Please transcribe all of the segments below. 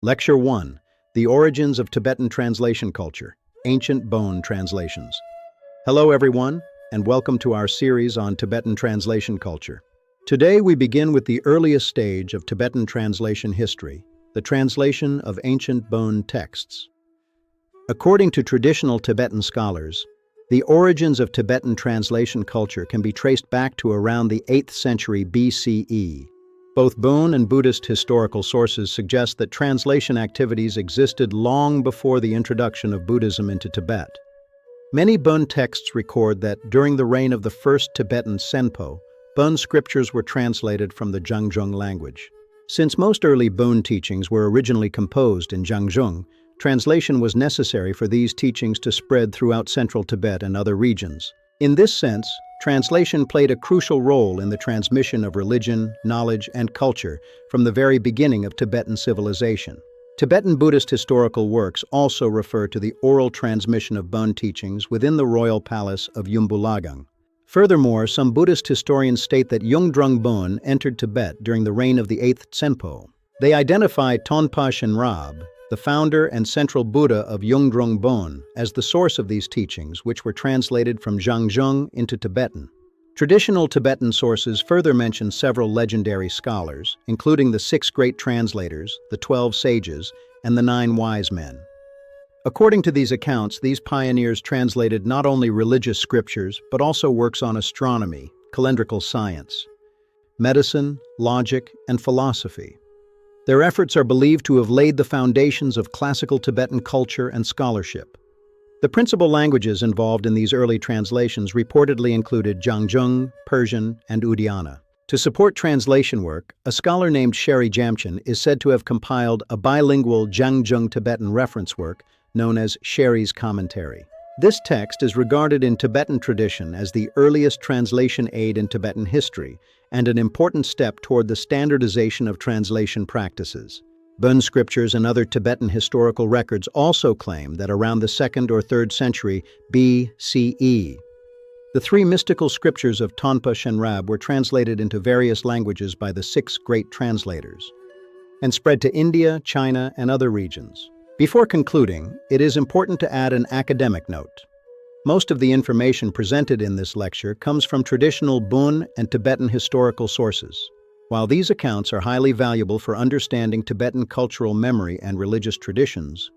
Lecture 1. The Origins of Tibetan Translation Culture, Ancient Bön Translations. Hello everyone, and welcome to our series on Tibetan translation culture. Today we begin with the earliest stage of Tibetan translation history, the translation of ancient Bön texts. According to traditional Tibetan scholars, the origins of Tibetan translation culture can be traced back to around the 8th century BCE. Both Bön and Buddhist historical sources suggest that translation activities existed long before the introduction of Buddhism into Tibet. Many Bön texts record that during the reign of the first Tibetan Senpo, Bön scriptures were translated from the Zhangjung language. Since most early Bön teachings were originally composed in Zhangjung, translation was necessary for these teachings to spread throughout central Tibet and other regions. In this sense, translation played a crucial role in the transmission of religion, knowledge, and culture from the very beginning of Tibetan civilization. Tibetan Buddhist historical works also refer to the oral transmission of Bön teachings within the royal palace of Yumbulagang. Furthermore, some Buddhist historians state that Yungdrung Bön entered Tibet during the reign of the 8th Senpo. They identify Tonpa Shenrab, the founder and central Buddha of Yungdrung Bön, as the source of these teachings, which were translated from Zhangjung into Tibetan. Traditional Tibetan sources further mention several legendary scholars, including the 6 great translators, the 12 sages, and the 9 wise men. According to these accounts, these pioneers translated not only religious scriptures, but also works on astronomy, calendrical science, medicine, logic, and philosophy. Their efforts are believed to have laid the foundations of classical Tibetan culture and scholarship. The principal languages involved in these early translations reportedly included Zhangjung, Persian, and Udiana. To support translation work, a scholar named Sheri Jamchen is said to have compiled a bilingual Zhangjung Tibetan reference work known as Sheri's Commentary. This text is regarded in Tibetan tradition as the earliest translation aid in Tibetan history and an important step toward the standardization of translation practices. Bön scriptures and other Tibetan historical records also claim that around the 2nd or 3rd century BCE, the 3 mystical scriptures of Tonpa Shenrab were translated into various languages by the 6 great translators and spread to India, China, and other regions. Before concluding, it is important to add an academic note. Most of the information presented in this lecture comes from traditional Bön and Tibetan historical sources. While these accounts are highly valuable for understanding Tibetan cultural memory and religious traditions,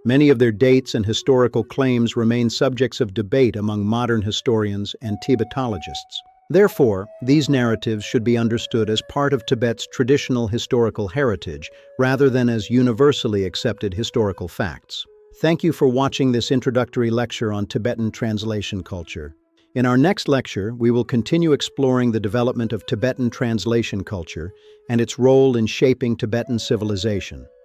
many of their dates and historical claims remain subjects of debate among modern historians and Tibetologists. Therefore, these narratives should be understood as part of Tibet's traditional historical heritage, rather than as universally accepted historical facts. Thank you for watching this introductory lecture on Tibetan translation culture. In our next lecture, we will continue exploring the development of Tibetan translation culture and its role in shaping Tibetan civilization.